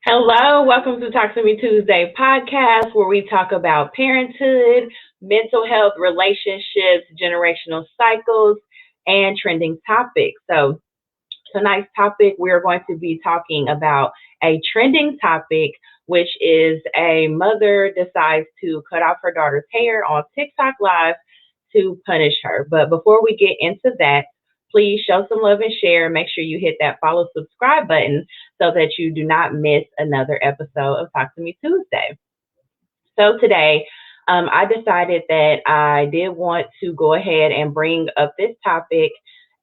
Hello, welcome to Talk to Me Tuesday podcast, where we talk about parenthood, mental health, relationships, generational cycles, and trending topics. So, tonight's topic, we're going to be talking about a trending topic, which is a mother decides to cut off her daughter's hair on TikTok Live to punish her. But before we get into that, please show some love and share. Make sure you hit that follow subscribe button so that you do not miss another episode of Talk to Me Tuesday. So today, I decided that I did want to go ahead and bring up this topic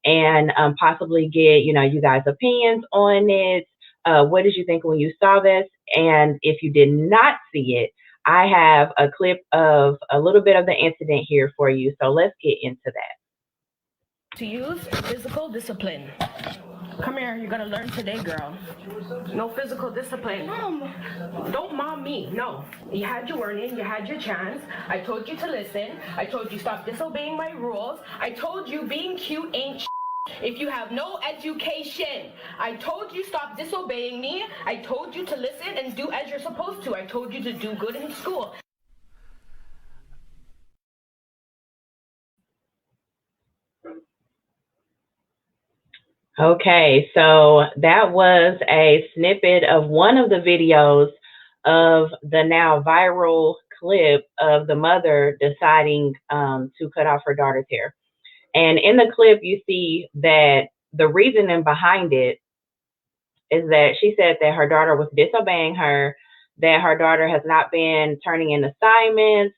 and possibly get you guys' opinions on it. What did you think when you saw this? And if you did not see it, I have a clip of a little bit of the incident here for you. So let's get into that. To use physical discipline. Come here, you're gonna learn today, girl. No physical discipline. Mom. Don't mom me, no. You had your warning, you had your chance. I told you to listen. I told you stop disobeying my rules. I told you being cute ain't if you have no education. I told you stop disobeying me. I told you to listen and do as you're supposed to. I told you to do good in school. Okay, so that was a snippet of one of the videos of the now viral clip of the mother deciding to cut off her daughter's hair. And in the clip, you see that the reasoning behind it is that she said that her daughter was disobeying her, that her daughter has not been turning in assignments,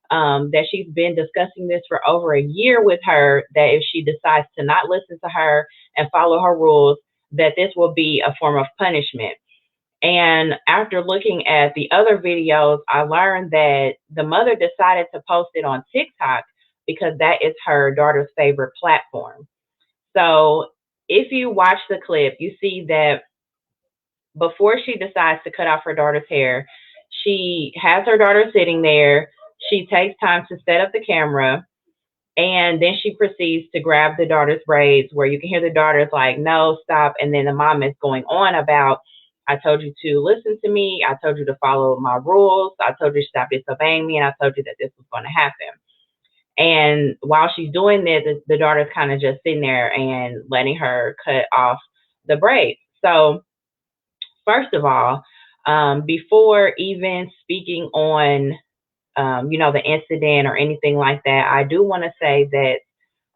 that she's been discussing this for over a year with her, that if she decides to not listen to her and follow her rules, that this will be a form of punishment. And after looking at the other videos, I learned that the mother decided to post it on TikTok because that is her daughter's favorite platform. So if you watch the clip, you see that before she decides to cut off her daughter's hair, she has her daughter sitting there. She takes time to set up the camera, and then she proceeds to grab the daughter's braids, where you can hear the daughter's like, no, stop. And then the mom is going on about, I told you to listen to me. I told you to follow my rules. I told you to stop disobeying me. And I told you that this was going to happen. And while she's doing this, the daughter's kind of just sitting there and letting her cut off the braids. So first of all, before even speaking on the incident or anything like that, I do want to say that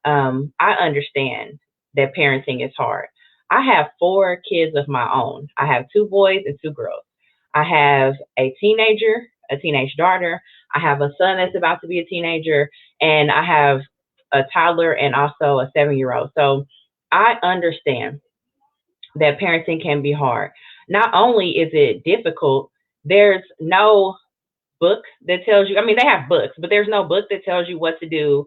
I understand that parenting is hard. I have 4 kids of my own. I have 2 boys and 2 girls. I have a teenager, a teenage daughter. I have a son that's about to be a teenager, and I have a toddler and also a 7-year-old. So I understand that parenting can be hard. Not only is it difficult, there's no book that tells you, I mean, they have books, but there's no book that tells you what to do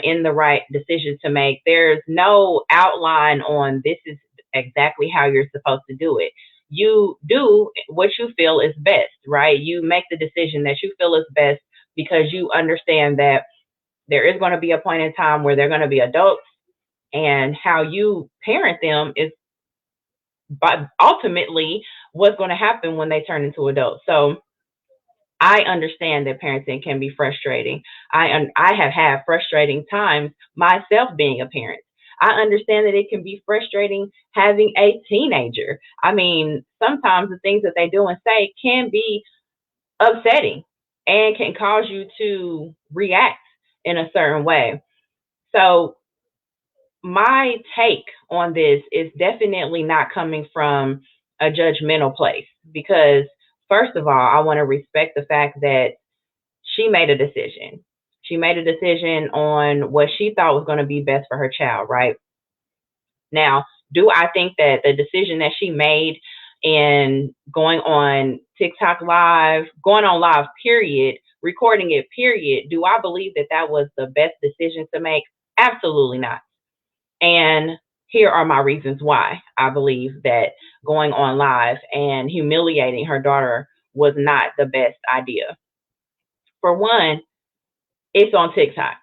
in the right decision to make. There's no outline on this is exactly how you're supposed to do it. You do what you feel is best, right? You make the decision that you feel is best because you understand that there is going to be a point in time where they're going to be adults, and how you parent them is ultimately what's going to happen when they turn into adults. So I understand that parenting can be frustrating. I have had frustrating times myself being a parent. I understand that it can be frustrating having a teenager. I mean, sometimes the things that they do and say can be upsetting and can cause you to react in a certain way. So my take on this is definitely not coming from a judgmental place, because first of all, I want to respect the fact that she made a decision. She made a decision on what she thought was going to be best for her child, right? Now, do I think that the decision that she made in going on TikTok Live, going on live, period, recording it, period, do I believe that that was the best decision to make? Absolutely not. And here are my reasons why I believe that going on live and humiliating her daughter was not the best idea. For one, it's on TikTok.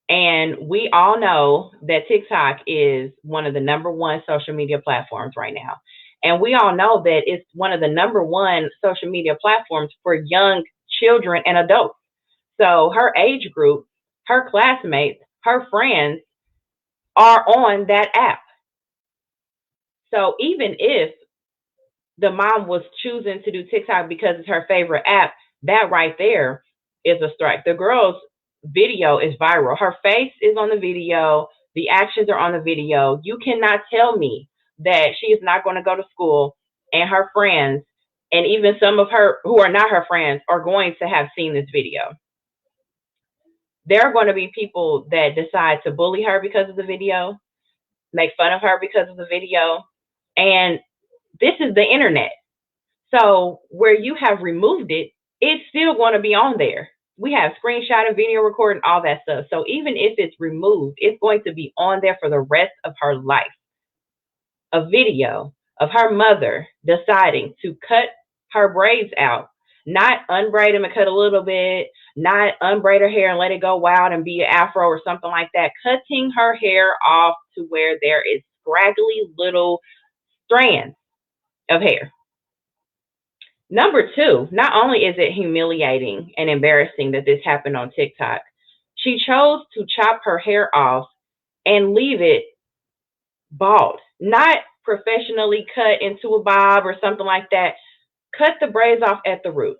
And we all know that TikTok is one of the number 1 social media platforms right now. And we all know that it's one of the number one social media platforms for young children and adults. So her age group, her classmates, her friends are on that app. So even if the mom was choosing to do TikTok because it's her favorite app, that right there is a strike. The girl's video is viral. Her face is on the video. The actions are on the video. You cannot tell me that she is not going to go to school and her friends, and even some of her who are not her friends, are going to have seen this video. There are going to be people that decide to bully her because of the video, make fun of her because of the video. And this is the internet. So where you have removed it, it's still going to be on there. We have screenshot and video recording, all that stuff. So even if it's removed, it's going to be on there for the rest of her life. A video of her mother deciding to cut her braids out, not unbraid them and cut a little bit, not unbraid her hair and let it go wild and be an afro or something like that. Cutting her hair off to where there is scraggly little strands of hair. Number two, not only is it humiliating and embarrassing that this happened on TikTok, she chose to chop her hair off and leave it bald, not professionally cut into a bob or something like that. Cut the braids off at the root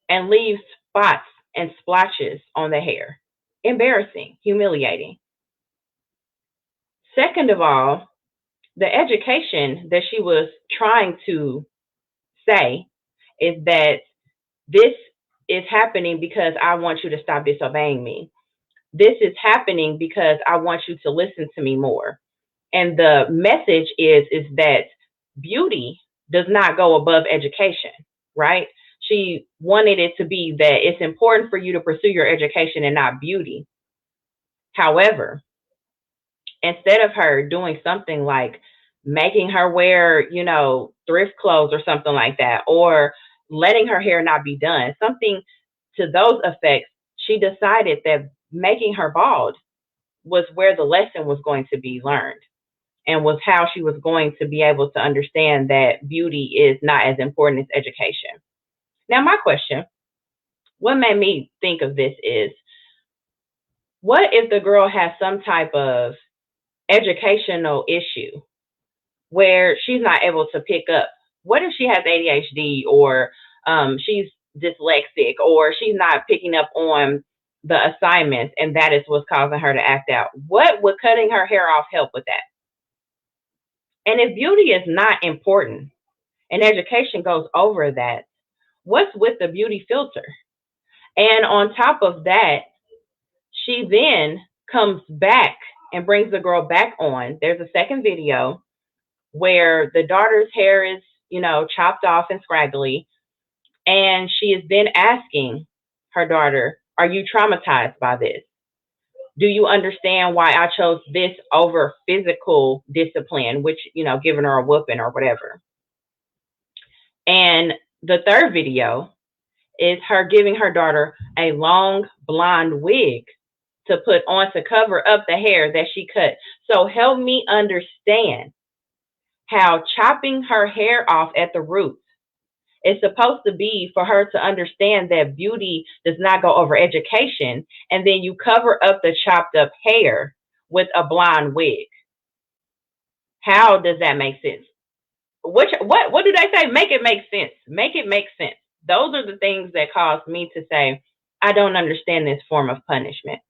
and leave spots and splotches on the hair. Embarrassing, humiliating. Second of all, the education that she was trying to say is that this is happening because I want you to stop disobeying me. This is happening because I want you to listen to me more. And the message is that beauty does not go above education, right? She wanted it to be that it's important for you to pursue your education and not beauty. However, instead of her doing something like making her wear, thrift clothes or something like that, or letting her hair not be done, something to those effects, she decided that making her bald was where the lesson was going to be learned and was how she was going to be able to understand that beauty is not as important as education. Now, my question, what made me think of this is, what if the girl has some type of educational issue where she's not able to pick up? What if she has ADHD, or she's dyslexic, or she's not picking up on the assignments, and that is what's causing her to act out? What would cutting her hair off help with that? And if beauty is not important and education goes over that, what's with the beauty filter? And on top of that, she then comes back and brings the girl back on. There's a second video where the daughter's hair is, chopped off and scraggly. And she is then asking her daughter, are you traumatized by this? Do you understand why I chose this over physical discipline, which, giving her a whooping or whatever? And the third video is her giving her daughter a long blonde wig to put on to cover up the hair that she cut. So help me understand how chopping her hair off at the roots is supposed to be for her to understand that beauty does not go over education, and then you cover up the chopped up hair with a blonde wig. How does that make sense? What do they say? Make it make sense. Make it make sense. Those are the things that caused me to say, I don't understand this form of punishment.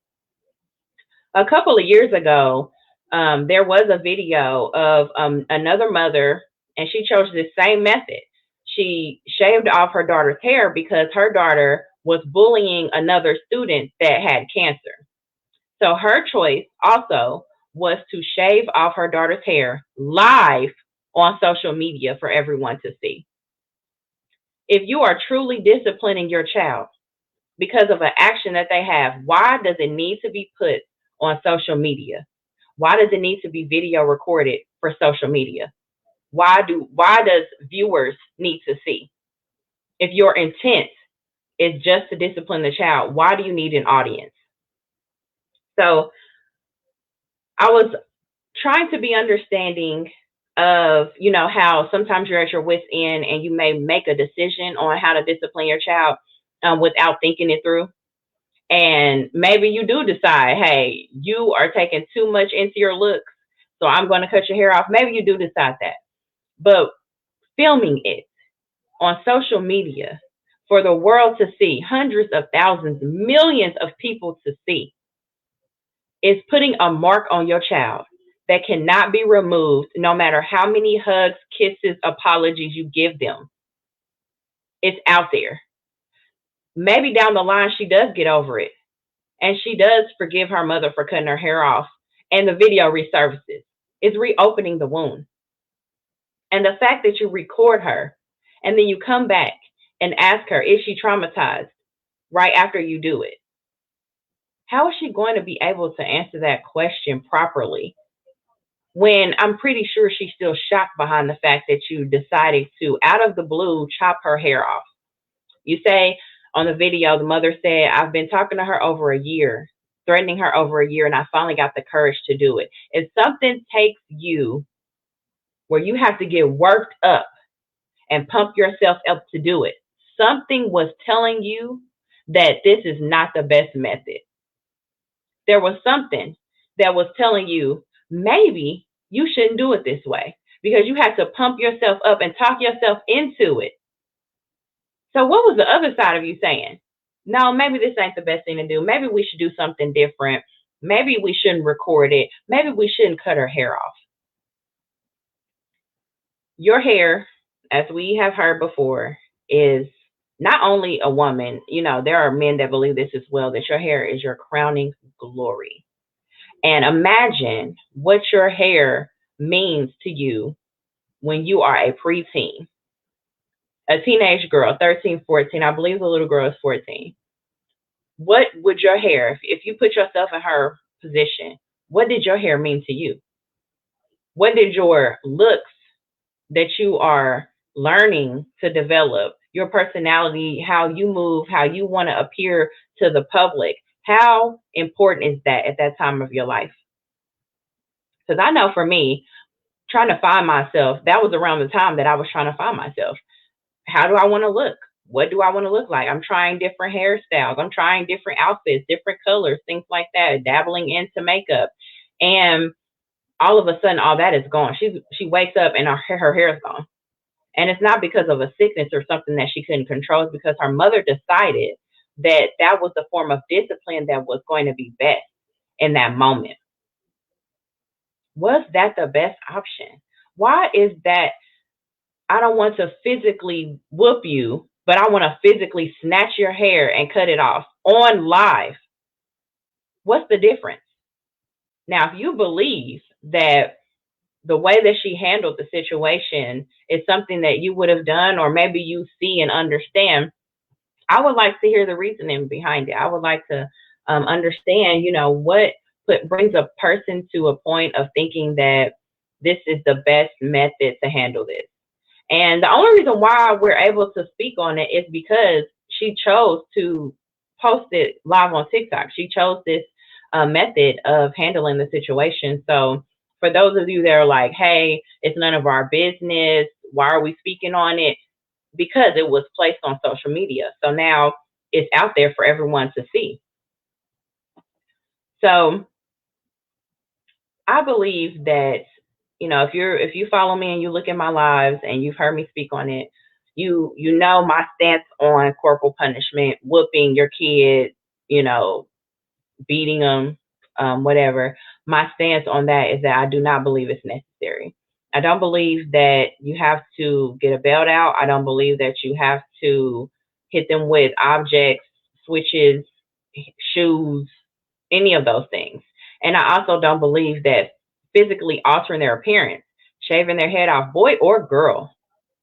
A couple of years ago, there was a video of another mother, and she chose this same method. She shaved off her daughter's hair because her daughter was bullying another student that had cancer. So her choice also was to shave off her daughter's hair live on social media for everyone to see. If you are truly disciplining your child because of an action that they have, why does it need to be put on social media? Why does it need to be video recorded for social media? Why does viewers need to see? If your intent is just to discipline the child, why do you need an audience? So I was trying to be understanding of, how sometimes you're at your wit's end and you may make a decision on how to discipline your child without thinking it through. And maybe you do decide, hey, you are taking too much into your looks, so I'm going to cut your hair off. Maybe you do decide that. But filming it on social media for the world to see, hundreds of thousands, millions of people to see, is putting a mark on your child that cannot be removed no matter how many hugs, kisses, apologies you give them. It's out there. Maybe down the line she does get over it and she does forgive her mother for cutting her hair off and the video resurfaces. It's reopening the wound. And the fact that you record her and then you come back and ask her, is she traumatized right after you do it? How is she going to be able to answer that question properly when I'm pretty sure she's still shocked behind the fact that you decided to, out of the blue, chop her hair off? You say on the video, the mother said, I've been talking to her over a year, threatening her over a year, and I finally got the courage to do it. If something takes you where you have to get worked up and pump yourself up to do it, something was telling you that this is not the best method. There was something that was telling you maybe you shouldn't do it this way because you had to pump yourself up and talk yourself into it. So what was the other side of you saying? No, maybe this ain't the best thing to do. Maybe we should do something different. Maybe we shouldn't record it. Maybe we shouldn't cut her hair off. Your hair, as we have heard before, is not only a woman, there are men that believe this as well, that your hair is your crowning glory. And imagine what your hair means to you when you are a preteen, a teenage girl, 13, 14. I believe the little girl is 14. What would your hair, if you put yourself in her position, what did your hair mean to you? What did your looks that you are learning to develop, your personality, how you move, how you want to appear to the public, how important is that at that time of your life? Because I know for me, trying to find myself, that was around the time that I was trying to find myself. How do I want to look? What do I want to look like? I'm trying different hairstyles. I'm trying different outfits, different colors, things like that, dabbling into makeup. And all of a sudden, all that is gone. She wakes up and her hair is gone. And it's not because of a sickness or something that she couldn't control. It's because her mother decided that that was the form of discipline that was going to be best in that moment. Was that the best option? Why is that? I don't want to physically whoop you, but I want to physically snatch your hair and cut it off on live. What's the difference? Now, if you believe that the way that she handled the situation is something that you would have done, or maybe you see and understand, I would like to hear the reasoning behind it. I would like to understand, what brings a person to a point of thinking that this is the best method to handle this. And the only reason why we're able to speak on it is because she chose to post it live on TikTok. She chose this method of handling the situation. So for those of you that are like, hey, it's none of our business, why are we speaking on it? Because it was placed on social media. So now it's out there for everyone to see. So I believe that, if you follow me and you look at my lives and you've heard me speak on it, you know my stance on corporal punishment, whooping your kid, beating them, whatever. My stance on that is that I do not believe it's necessary. I don't believe that you have to get a belt out. I don't believe that you have to hit them with objects, switches, shoes, any of those things. And I also don't believe that physically altering their appearance, shaving their head off, boy or girl.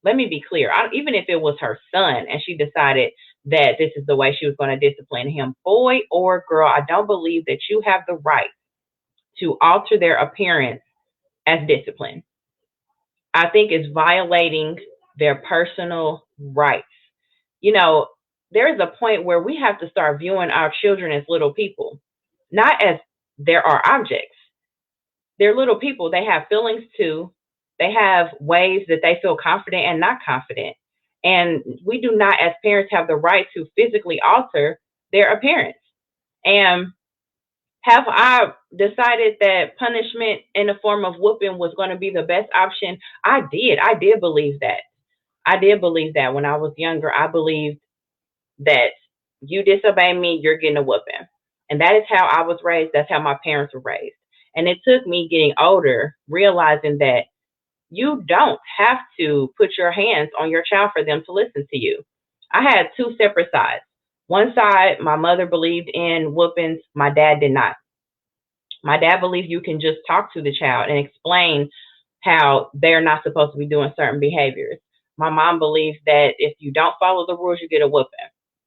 Let me be clear. Even if it was her son and she decided that this is the way she was going to discipline him, boy or girl, I don't believe that you have the right to alter their appearance as discipline. I think it's violating their personal rights. There is a point where we have to start viewing our children as little people, not as there are objects. They're little people. They have feelings too. They have ways that they feel confident and not confident. And we do not, as parents, have the right to physically alter their appearance. And have I decided that punishment in the form of whooping was going to be the best option? I did. I did believe that. I did believe that when I was younger. I believed that you disobey me, you're getting a whooping. And that is how I was raised. That's how my parents were raised. And it took me getting older, realizing that you don't have to put your hands on your child for them to listen to you. I had two separate sides. One side, my mother believed in whoopings. My dad did not. My dad believed you can just talk to the child and explain how they're not supposed to be doing certain behaviors. My mom believes that if you don't follow the rules, you get a whooping.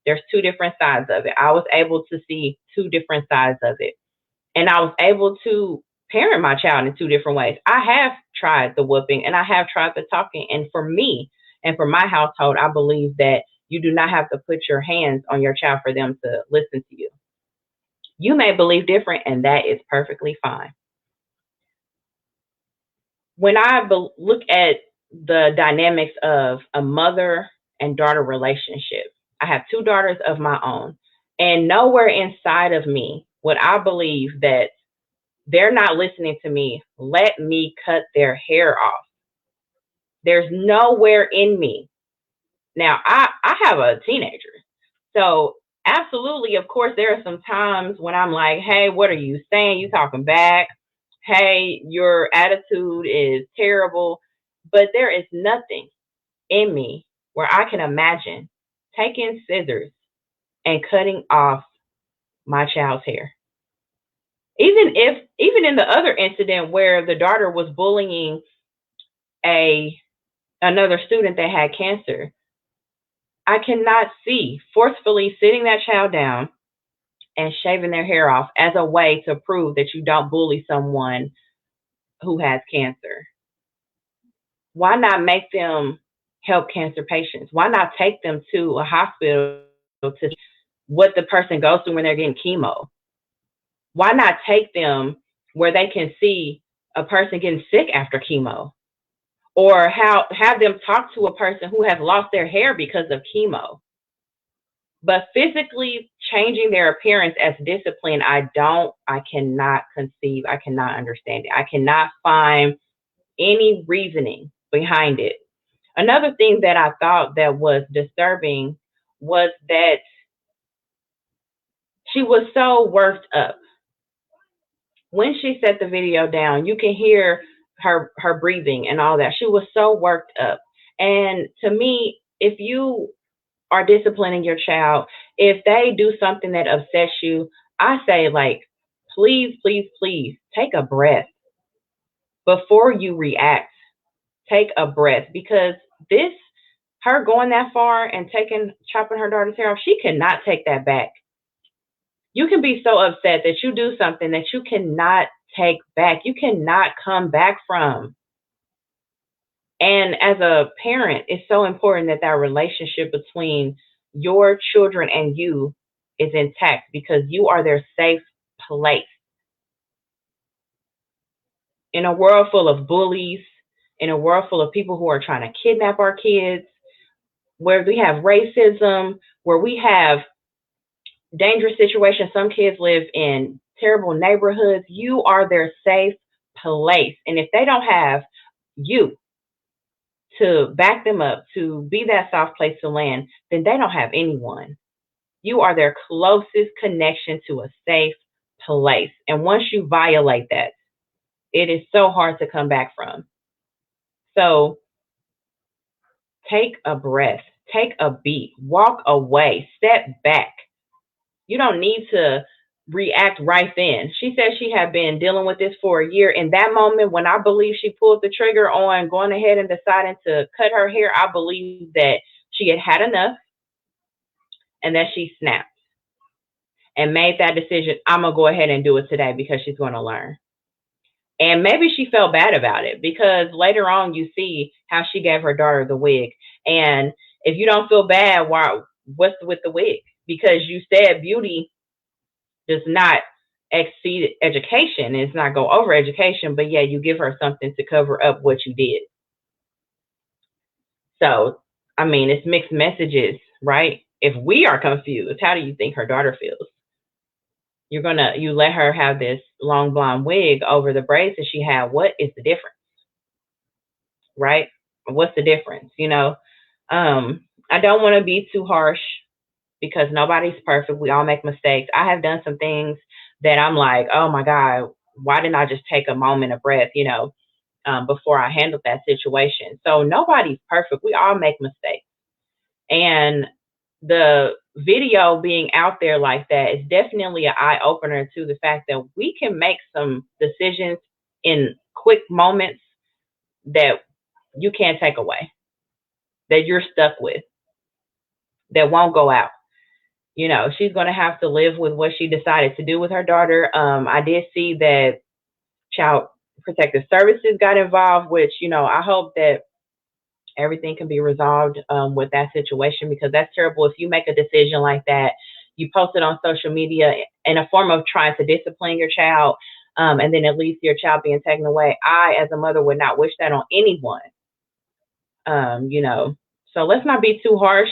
There's two different sides of it. I was able to see two different sides of it. And I was able to parent my child in two different ways. I have tried the whooping and I have tried the talking. And for me and for my household, I believe that you do not have to put your hands on your child for them to listen to you. You may believe different, and that is perfectly fine. When I look at the dynamics of a mother and daughter relationship, I have two daughters of my own, and nowhere inside of me would I believe that they're not listening to me. Let me cut their hair off. There's nowhere in me. Now, I have a teenager. So absolutely, of course, there are some times when I'm like, hey, what are you saying? You talking back? Hey, your attitude is terrible. But there is nothing in me where I can imagine taking scissors and cutting off my child's hair. Even in the other incident where the daughter was bullying another student that had cancer, I cannot see forcefully sitting that child down and shaving their hair off as a way to prove that you don't bully someone who has cancer. Why not make them help cancer patients? Why not take them to a hospital to see what the person goes through when they're getting chemo? Why not take them where they can see a person getting sick after chemo? Or have them talk to a person who has lost their hair because of chemo? But physically changing their appearance as discipline, I cannot conceive, I cannot understand it. I cannot find any reasoning behind it. Another thing that I thought that was disturbing was that she was so worked up. When she set the video down, you can hear her breathing and all that. She was so worked up. And to me, if you are disciplining your child, if they do something that upsets you, I say, like, please, please, please take a breath before you react. Take a breath, because her going that far and chopping her daughter's hair off, she cannot take that back. You can be so upset that you do something that you cannot take back. You cannot come back from. And as a parent, it's so important that relationship between your children and you is intact, because you are their safe place. In a world full of bullies, in a world full of people who are trying to kidnap our kids, where we have racism, where we have dangerous situations, some kids live in terrible neighborhoods, you are their safe place. And if they don't have you to back them up, to be that soft place to land, then they don't have anyone. You are their closest connection to a safe place. And once you violate that, it is so hard to come back from. So take a breath, take a beat, walk away, step back. You don't need to react right then. She said she had been dealing with this for a year. In that moment, when I believe she pulled the trigger on going ahead and deciding to cut her hair, I believe that she had had enough and that she snapped and made that decision. I'm going to go ahead and do it today because she's going to learn. And maybe she felt bad about it, because later on you see how she gave her daughter the wig. And if you don't feel bad, what's with the wig? Because you said beauty does not exceed education. It's not go over education, but yeah, you give her something to cover up what you did. So, I mean, it's mixed messages, right? If we are confused, how do you think her daughter feels? You let her have this long blonde wig over the braids that she had. What is the difference, right? What's the difference? I don't want to be too harsh because nobody's perfect. We all make mistakes. I have done some things that I'm like, oh my God, why didn't I just take a moment of breath, before I handled that situation? So nobody's perfect. We all make mistakes. And the video being out there like that is definitely an eye opener to the fact that we can make some decisions in quick moments that you can't take away, that you're stuck with, that won't go out. She's going to have to live with what she decided to do with her daughter. I did see that Child Protective Services got involved, which, I hope that everything can be resolved with that situation, because that's terrible. If you make a decision like that, you post it on social media in a form of trying to discipline your child, and then it leads to your child being taken away. I, as a mother, would not wish that on anyone. So let's not be too harsh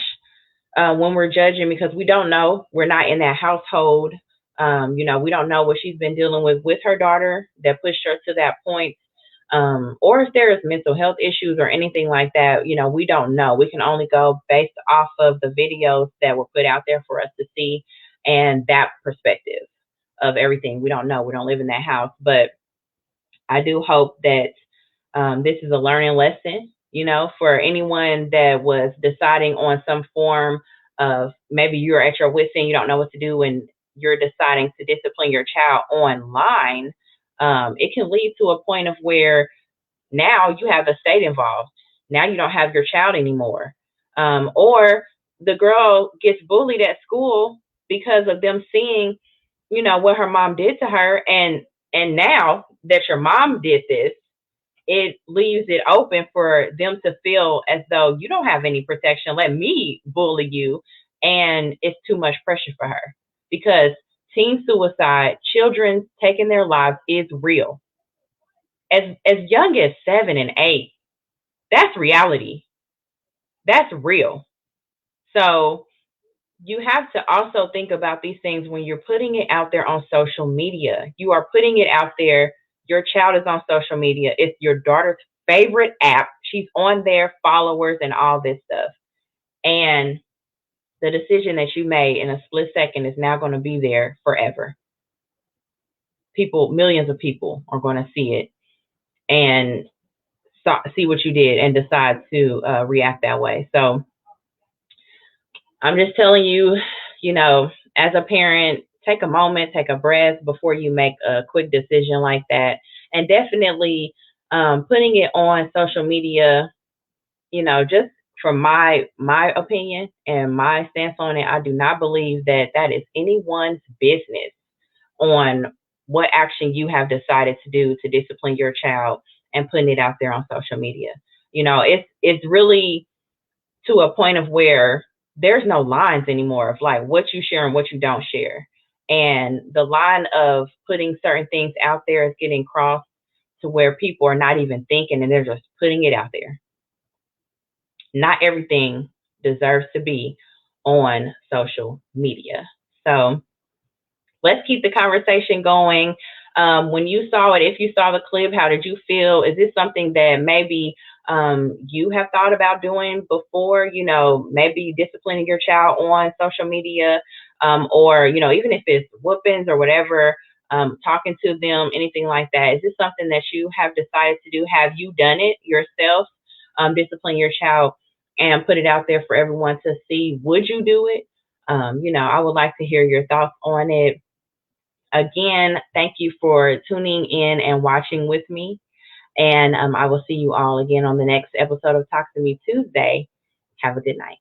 when we're judging, because we don't know. We're not in that household. We don't know what she's been dealing with her daughter that pushed her to that point. Or if there is mental health issues or anything like that, we don't know. We can only go based off of the videos that were put out there for us to see, and that perspective of everything. We don't know. We don't live in that house. But I do hope that this is a learning lesson, for anyone that was deciding on some form of, maybe you're at your wit's end, you don't know what to do, and you're deciding to discipline your child online. It can lead to a point of where now you have the state involved. Now you don't have your child anymore. Or the girl gets bullied at school because of them seeing, what her mom did to her. And now that your mom did this, it leaves it open for them to feel as though you don't have any protection. Let me bully you. And it's too much pressure for her, because teen suicide, children taking their lives, is real. As young as 7 and 8, that's reality. That's real. So you have to also think about these things when you're putting it out there on social media. You are putting it out there. Your child is on social media. It's your daughter's favorite app. She's on there, followers and all this stuff. And the decision that you made in a split second is now going to be there forever. Millions of people are going to see it and see what you did and decide to react that way. So I'm just telling you, as a parent, take a moment, take a breath before you make a quick decision like that. And definitely putting it on social media, just from my opinion and my stance on it, I do not believe that is anyone's business on what action you have decided to do to discipline your child and putting it out there on social media. It's really to a point of where there's no lines anymore of like what you share and what you don't share. And the line of putting certain things out there is getting crossed to where people are not even thinking and they're just putting it out there. Not everything deserves to be on social media. So let's keep the conversation going. When you saw it, if you saw the clip, how did you feel? Is this something that maybe you have thought about doing before, maybe disciplining your child on social media, or, even if it's whoopings or whatever, talking to them, anything like that? Is this something that you have decided to do? Have you done it yourself, discipline your child and put it out there for everyone to see? Would you do it? I would like to hear your thoughts on it. Again, thank you for tuning in and watching with me. And I will see you all again on the next episode of Talk to Me Tuesday. Have a good night.